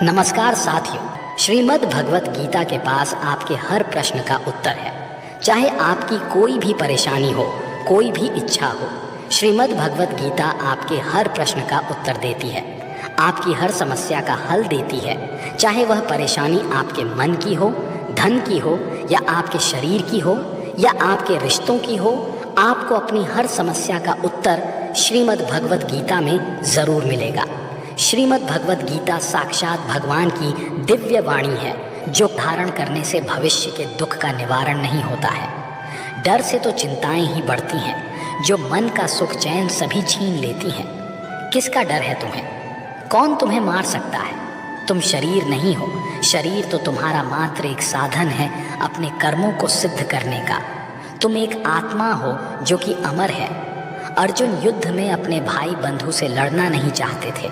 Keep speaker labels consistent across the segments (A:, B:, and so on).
A: नमस्कार साथियों, श्रीमद् भगवत गीता के पास आपके हर प्रश्न का उत्तर है। चाहे आपकी कोई भी परेशानी हो, कोई भी इच्छा हो, श्रीमद् भगवत गीता आपके हर प्रश्न का उत्तर देती है, आपकी हर समस्या का हल देती है। चाहे वह परेशानी आपके मन की हो, धन की हो, या आपके शरीर की हो, या आपके रिश्तों की हो, आपको अपनी हर समस्या का उत्तर श्रीमद् भगवत गीता में ज़रूर मिलेगा। श्रीमद् भगवत गीता साक्षात भगवान की दिव्य वाणी है, जो धारण करने से भविष्य के दुख का निवारण नहीं होता है। डर से तो चिंताएं ही बढ़ती हैं, जो मन का सुख चैन सभी छीन लेती हैं। किसका डर है तुम्हें? कौन तुम्हें मार सकता है? तुम शरीर नहीं हो, शरीर तो तुम्हारा मात्र एक साधन है अपने कर्मों को सिद्ध करने का। तुम एक आत्मा हो जो कि अमर है। अर्जुन युद्ध में अपने भाई बंधु से लड़ना नहीं चाहते थे,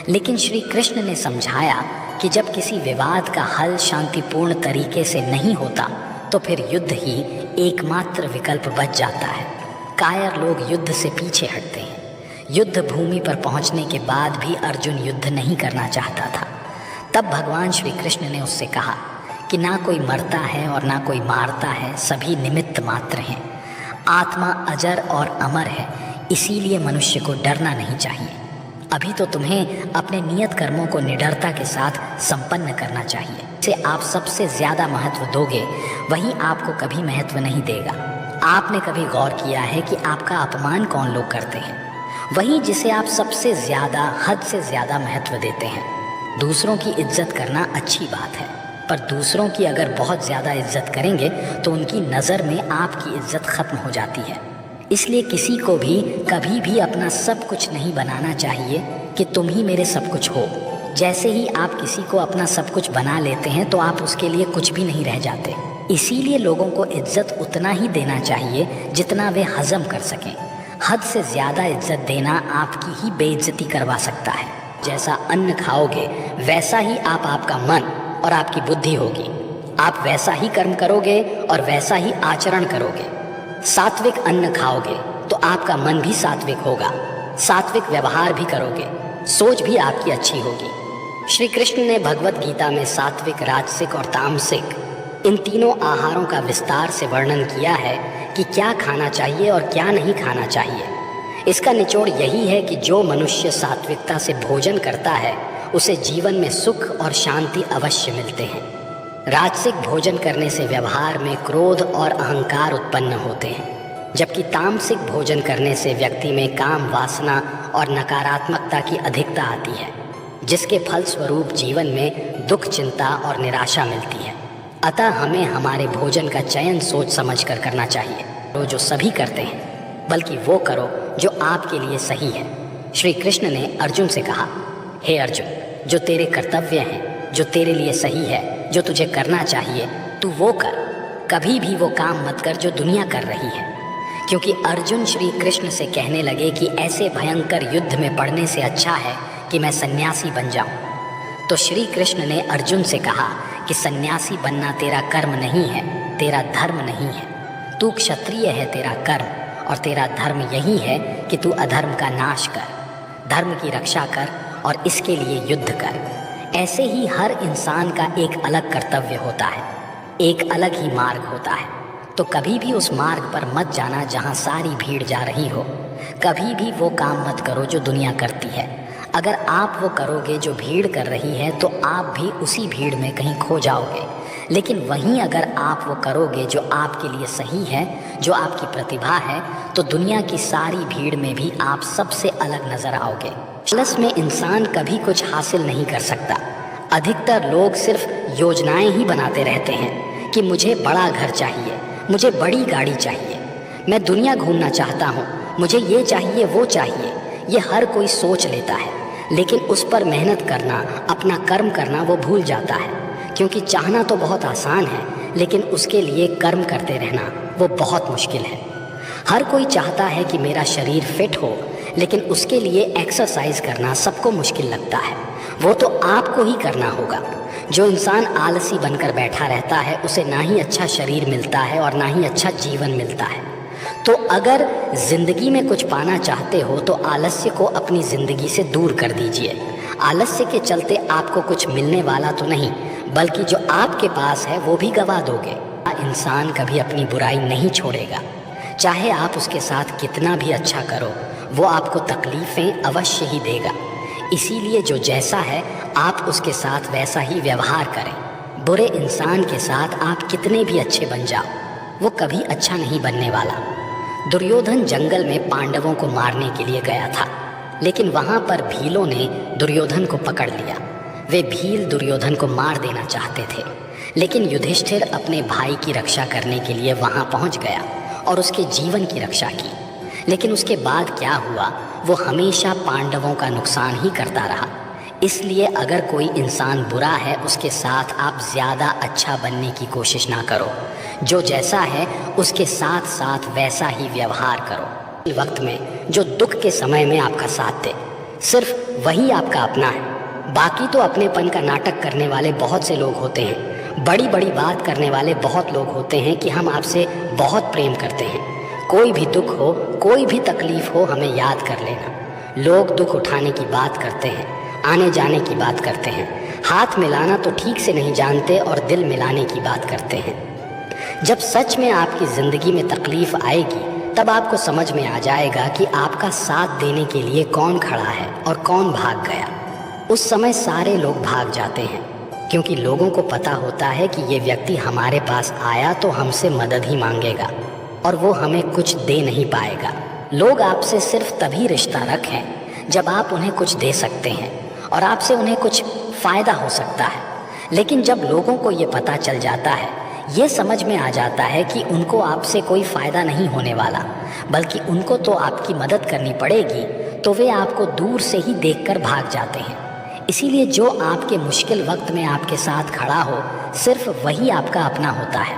A: लेकिन श्री कृष्ण ने समझाया कि जब किसी विवाद का हल शांतिपूर्ण तरीके से नहीं होता तो फिर युद्ध ही एकमात्र विकल्प बच जाता है। कायर लोग युद्ध से पीछे हटते हैं। युद्ध भूमि पर पहुंचने के बाद भी अर्जुन युद्ध नहीं करना चाहता था। तब भगवान श्री कृष्ण ने उससे कहा कि ना कोई मरता है और ना कोई मारता है, सभी निमित्त मात्र हैं। आत्मा अजर और अमर है, इसीलिए मनुष्य को डरना नहीं चाहिए। अभी तो तुम्हें अपने नियत कर्मों को निडरता के साथ संपन्न करना चाहिए। जिसे आप सबसे ज़्यादा महत्व दोगे, वही आपको कभी महत्व नहीं देगा। आपने कभी गौर किया है कि आपका अपमान कौन लोग करते हैं? वही जिसे आप सबसे ज़्यादा, हद से ज़्यादा महत्व देते हैं। दूसरों की इज्जत करना अच्छी बात है, पर दूसरों की अगर बहुत ज़्यादा इज्जत करेंगे तो उनकी नज़र में आपकी इज्जत ख़त्म हो जाती है। इसलिए किसी को भी कभी भी अपना सब कुछ नहीं बनाना चाहिए कि तुम ही मेरे सब कुछ हो। जैसे ही आप किसी को अपना सब कुछ बना लेते हैं तो आप उसके लिए कुछ भी नहीं रह जाते। इसीलिए लोगों को इज्जत उतना ही देना चाहिए जितना वे हजम कर सकें। हद से ज़्यादा इज्जत देना आपकी ही बेइज्जती करवा सकता है। जैसा अन्न खाओगे वैसा ही आपका मन और आपकी बुद्धि होगी। आप वैसा ही कर्म करोगे और वैसा ही आचरण करोगे। सात्विक अन्न खाओगे तो आपका मन भी सात्विक होगा, सात्विक व्यवहार भी करोगे, सोच भी आपकी अच्छी होगी। श्री कृष्ण ने भगवत गीता में सात्विक, राजसिक और तामसिक इन तीनों आहारों का विस्तार से वर्णन किया है कि क्या खाना चाहिए और क्या नहीं खाना चाहिए। इसका निचोड़ यही है कि जो मनुष्य सात्विकता से भोजन करता है उसे जीवन में सुख और शांति अवश्य मिलते हैं। राजसिक भोजन करने से व्यवहार में क्रोध और अहंकार उत्पन्न होते हैं, जबकि तामसिक भोजन करने से व्यक्ति में काम, वासना और नकारात्मकता की अधिकता आती है, जिसके फलस्वरूप जीवन में दुख, चिंता और निराशा मिलती है। अतः हमें हमारे भोजन का चयन सोच समझ कर करना चाहिए। तो जो सभी करते हैं, बल्कि वो करो जो आपके लिए सही है। श्री कृष्ण ने अर्जुन से कहा, हे अर्जुन, जो तेरे कर्तव्य हैं, जो तेरे लिए सही है, जो तुझे करना चाहिए, तू वो कर। कभी भी वो काम मत कर जो दुनिया कर रही है। क्योंकि अर्जुन श्री कृष्ण से कहने लगे कि ऐसे भयंकर युद्ध में पड़ने से अच्छा है कि मैं सन्यासी बन जाऊं। तो श्री कृष्ण ने अर्जुन से कहा कि सन्यासी बनना तेरा कर्म नहीं है, तेरा धर्म नहीं है। तू क्षत्रिय है, तेरा कर्म और तेरा धर्म यही है कि तू अधर्म का नाश कर, धर्म की रक्षा कर और इसके लिए युद्ध कर। ऐसे ही हर इंसान का एक अलग कर्तव्य होता है, एक अलग ही मार्ग होता है। तो कभी भी उस मार्ग पर मत जाना जहाँ सारी भीड़ जा रही हो। कभी भी वो काम मत करो जो दुनिया करती है। अगर आप वो करोगे जो भीड़ कर रही है तो आप भी उसी भीड़ में कहीं खो जाओगे। लेकिन वहीं अगर आप वो करोगे जो आपके लिए सही है, जो आपकी प्रतिभा है, तो दुनिया की सारी भीड़ में भी आप सबसे अलग नजर आओगे। लालच में इंसान कभी कुछ हासिल नहीं कर सकता। अधिकतर लोग सिर्फ योजनाएं ही बनाते रहते हैं कि मुझे बड़ा घर चाहिए, मुझे बड़ी गाड़ी चाहिए, मैं दुनिया घूमना चाहता हूँ, मुझे ये चाहिए, वो चाहिए। ये हर कोई सोच लेता है, लेकिन उस पर मेहनत करना, अपना कर्म करना वो भूल जाता है। क्योंकि चाहना तो बहुत आसान है, लेकिन उसके लिए कर्म करते रहना वो बहुत मुश्किल है। हर कोई चाहता है कि मेरा शरीर फिट हो, लेकिन उसके लिए एक्सरसाइज करना सबको मुश्किल लगता है। वो तो आपको ही करना होगा। जो इंसान आलसी बनकर बैठा रहता है उसे ना ही अच्छा शरीर मिलता है और ना ही अच्छा जीवन मिलता है। तो अगर ज़िंदगी में कुछ पाना चाहते हो तो आलस्य को अपनी ज़िंदगी से दूर कर दीजिए। आलस्य के चलते आपको कुछ मिलने वाला तो नहीं, बल्कि जो आपके पास है वो भी गवा दोगे। इंसान कभी अपनी बुराई नहीं छोड़ेगा, चाहे आप उसके साथ कितना भी अच्छा करो, वो आपको तकलीफ़ें अवश्य ही देगा। इसीलिए जो जैसा है आप उसके साथ वैसा ही व्यवहार करें। बुरे इंसान के साथ आप कितने भी अच्छे बन जाओ, वो कभी अच्छा नहीं बनने वाला। दुर्योधन जंगल में पांडवों को मारने के लिए गया था, लेकिन वहाँ पर भीलों ने दुर्योधन को पकड़ लिया। वे भील दुर्योधन को मार देना चाहते थे, लेकिन युधिष्ठिर अपने भाई की रक्षा करने के लिए वहाँ पहुँच गया और उसके जीवन की रक्षा की। लेकिन उसके बाद क्या हुआ, वो हमेशा पांडवों का नुकसान ही करता रहा। इसलिए अगर कोई इंसान बुरा है, उसके साथ आप ज़्यादा अच्छा बनने की कोशिश ना करो। जो जैसा है उसके साथ साथ वैसा ही व्यवहार करो। वक्त में जो दुख के समय में आपका साथ दे, सिर्फ वही आपका अपना है। बाकी तो अपनेपन का नाटक करने वाले बहुत से लोग होते हैं, बड़ी बड़ी बात करने वाले बहुत लोग होते हैं कि हम आपसे बहुत प्रेम करते हैं। कोई भी दुख हो, कोई भी तकलीफ हो, हमें याद कर लेना। लोग दुख उठाने की बात करते हैं, आने जाने की बात करते हैं, हाथ मिलाना तो ठीक से नहीं जानते और दिल मिलाने की बात करते हैं। जब सच में आपकी ज़िंदगी में तकलीफ़ आएगी, तब आपको समझ में आ जाएगा कि आपका साथ देने के लिए कौन खड़ा है और कौन भाग गया। उस समय सारे लोग भाग जाते हैं, क्योंकि लोगों को पता होता है कि ये व्यक्ति हमारे पास आया तो हमसे मदद ही मांगेगा और वो हमें कुछ दे नहीं पाएगा। लोग आपसे सिर्फ तभी रिश्ता रखें जब आप उन्हें कुछ दे सकते हैं और आपसे उन्हें कुछ फ़ायदा हो सकता है। लेकिन जब लोगों को ये पता चल जाता है, ये समझ में आ जाता है कि उनको आपसे कोई फ़ायदा नहीं होने वाला, बल्कि उनको तो आपकी मदद करनी पड़ेगी, तो वे आपको दूर से ही देखकर भाग जाते हैं। इसीलिए जो आपके मुश्किल वक्त में आपके साथ खड़ा हो, सिर्फ वही आपका अपना होता है।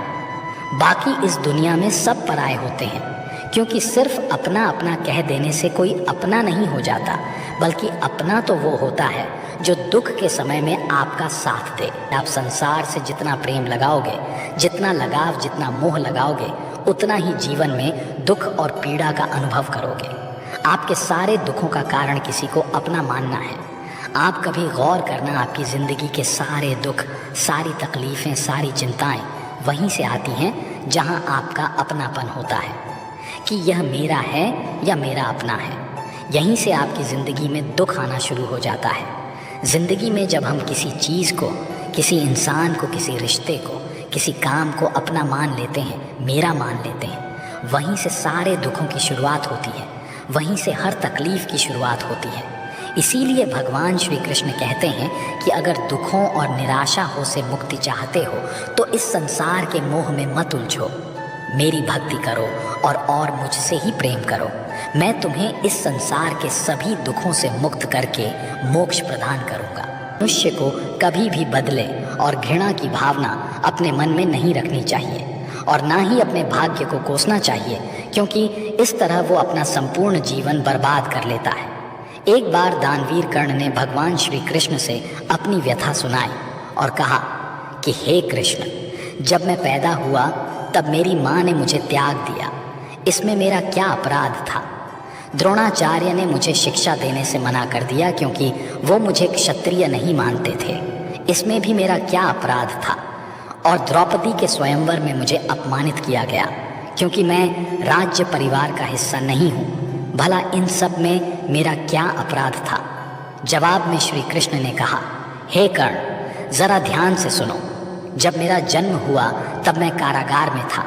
A: बाकी इस दुनिया में सब पराये होते हैं, क्योंकि सिर्फ अपना अपना कह देने से कोई अपना नहीं हो जाता, बल्कि अपना तो वो होता है जो दुख के समय में आपका साथ दे। आप संसार से जितना प्रेम लगाओगे, जितना लगाव, जितना मोह लगाओगे, उतना ही जीवन में दुख और पीड़ा का अनुभव करोगे। आपके सारे दुखों का कारण किसी को अपना मानना है। आप कभी गौर करना, आपकी ज़िंदगी के सारे दुख, सारी तकलीफ़ें, सारी चिंताएं वहीं से आती हैं जहां आपका अपनापन होता है कि यह मेरा है या मेरा अपना है। यहीं से आपकी ज़िंदगी में दुख आना शुरू हो जाता है। ज़िंदगी में जब हम किसी चीज़ को, किसी इंसान को, किसी रिश्ते को, किसी काम को अपना मान लेते हैं, मेरा मान लेते हैं, वहीं से सारे दुखों की शुरुआत होती है, वहीं से हर तकलीफ़ की शुरुआत होती है। इसीलिए भगवान श्री कृष्ण कहते हैं कि अगर दुखों और निराशा हो से मुक्ति चाहते हो तो इस संसार के मोह में मत उलझो, मेरी भक्ति करो और मुझसे ही प्रेम करो। मैं तुम्हें इस संसार के सभी दुखों से मुक्त करके मोक्ष प्रदान करूँगा। मनुष्य को कभी भी बदले और घृणा की भावना अपने मन में नहीं रखनी चाहिए और ना ही अपने भाग्य को कोसना चाहिए, क्योंकि इस तरह वो अपना संपूर्ण जीवन बर्बाद कर लेता है। एक बार दानवीर कर्ण ने भगवान श्री कृष्ण से अपनी व्यथा सुनाई और कहा कि हे कृष्ण, जब मैं पैदा हुआ तब मेरी माँ ने मुझे त्याग दिया, इसमें मेरा क्या अपराध था? द्रोणाचार्य ने मुझे शिक्षा देने से मना कर दिया क्योंकि वो मुझे क्षत्रिय नहीं मानते थे, इसमें भी मेरा क्या अपराध था? और द्रौपदी के स्वयंवर में मुझे अपमानित किया गया क्योंकि मैं राज्य परिवार का हिस्सा नहीं हूँ, भला इन सब में मेरा क्या अपराध था? जवाब में श्री कृष्ण ने कहा, हे कर्ण, ज़रा ध्यान से सुनो। जब मेरा जन्म हुआ तब मैं कारागार में था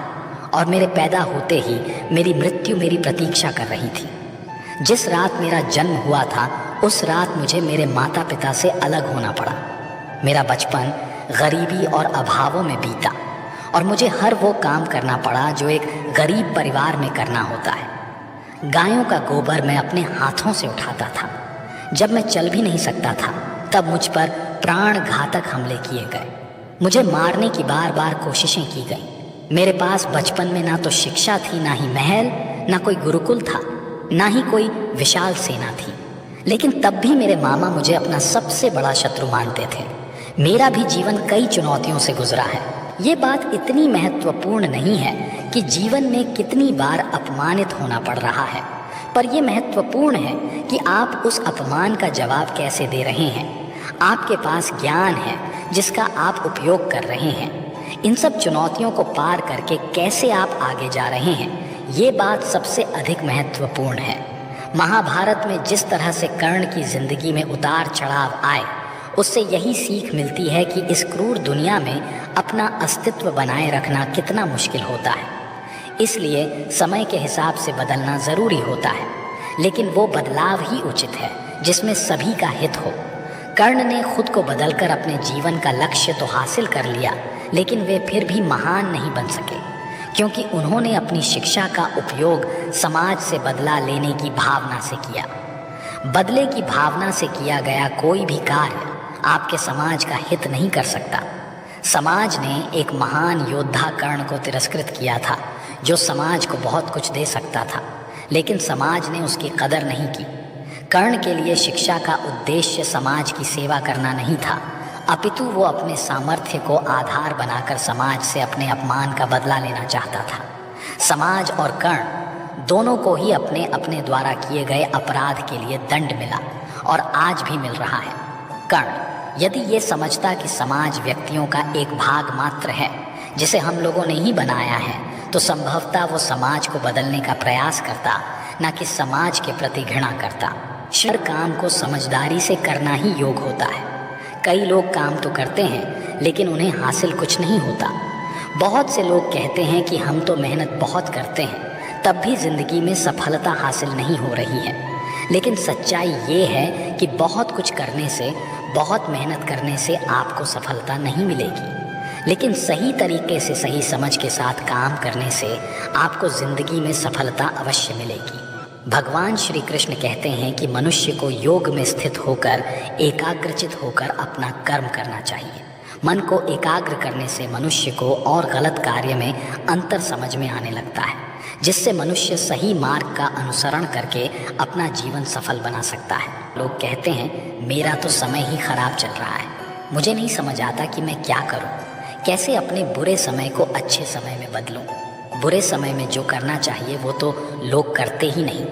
A: और मेरे पैदा होते ही मेरी मृत्यु मेरी प्रतीक्षा कर रही थी। जिस रात मेरा जन्म हुआ था उस रात मुझे मेरे माता पिता से अलग होना पड़ा। मेरा बचपन गरीबी और अभावों में बीता और मुझे हर वो काम करना पड़ा जो एक गरीब परिवार में करना होता है। गायों का गोबर मैं अपने हाथों से उठाता था। जब मैं चल भी नहीं सकता था तब मुझ पर प्राण घातक हमले किए गए। मुझे मारने की बार बार कोशिशें की गईं। मेरे पास बचपन में ना तो शिक्षा थी, ना ही महल, ना कोई गुरुकुल था, ना ही कोई विशाल सेना थी। लेकिन तब भी मेरे मामा मुझे अपना सबसे बड़ा शत्रु मानते थे। मेरा भी जीवन कई चुनौतियों से गुजरा है। ये बात इतनी महत्वपूर्ण नहीं है कि जीवन में कितनी बार अपमानित होना पड़ रहा है, पर यह महत्वपूर्ण है कि आप उस अपमान का जवाब कैसे दे रहे हैं। आपके पास ज्ञान है जिसका आप उपयोग कर रहे हैं। इन सब चुनौतियों को पार करके कैसे आप आगे जा रहे हैं, ये बात सबसे अधिक महत्वपूर्ण है। महाभारत में जिस तरह से कर्ण की जिंदगी में उतार चढ़ाव आए, उससे यही सीख मिलती है कि इस क्रूर दुनिया में अपना अस्तित्व बनाए रखना कितना मुश्किल होता है। इसलिए समय के हिसाब से बदलना ज़रूरी होता है, लेकिन वो बदलाव ही उचित है जिसमें सभी का हित हो। कर्ण ने खुद को बदलकर अपने जीवन का लक्ष्य तो हासिल कर लिया, लेकिन वे फिर भी महान नहीं बन सके, क्योंकि उन्होंने अपनी शिक्षा का उपयोग समाज से बदला लेने की भावना से किया। बदले की भावना से किया गया कोई भी कार्य आपके समाज का हित नहीं कर सकता। समाज ने एक महान योद्धा कर्ण को तिरस्कृत किया था, जो समाज को बहुत कुछ दे सकता था, लेकिन समाज ने उसकी कदर नहीं की। कर्ण के लिए शिक्षा का उद्देश्य समाज की सेवा करना नहीं था, अपितु वो अपने सामर्थ्य को आधार बनाकर समाज से अपने अपमान का बदला लेना चाहता था। समाज और कर्ण दोनों को ही अपने अपने द्वारा किए गए अपराध के लिए दंड मिला, और आज भी मिल रहा है। कर्ण यदि ये समझता कि समाज व्यक्तियों का एक भाग मात्र है जिसे हम लोगों ने ही बनाया है, तो संभवतः वो समाज को बदलने का प्रयास करता, न कि समाज के प्रति घृणा करता। हर काम को समझदारी से करना ही योग होता है। कई लोग काम तो करते हैं, लेकिन उन्हें हासिल कुछ नहीं होता। बहुत से लोग कहते हैं कि हम तो मेहनत बहुत करते हैं, तब भी ज़िंदगी में सफलता हासिल नहीं हो रही है। लेकिन सच्चाई ये है कि बहुत कुछ करने से, बहुत मेहनत करने से आपको सफलता नहीं मिलेगी, लेकिन सही तरीके से, सही समझ के साथ काम करने से आपको ज़िंदगी में सफलता अवश्य मिलेगी। भगवान श्री कृष्ण कहते हैं कि मनुष्य को योग में स्थित होकर, एकाग्रचित होकर अपना कर्म करना चाहिए। मन को एकाग्र करने से मनुष्य को और गलत कार्य में अंतर समझ में आने लगता है, जिससे मनुष्य सही मार्ग का अनुसरण करके अपना जीवन सफल बना सकता है। लोग कहते हैं मेरा तो समय ही खराब चल रहा है, मुझे नहीं समझ आता कि मैं क्या करूं, कैसे अपने बुरे समय को अच्छे समय में बदलूं। बुरे समय में जो करना चाहिए वो तो लोग करते ही नहीं।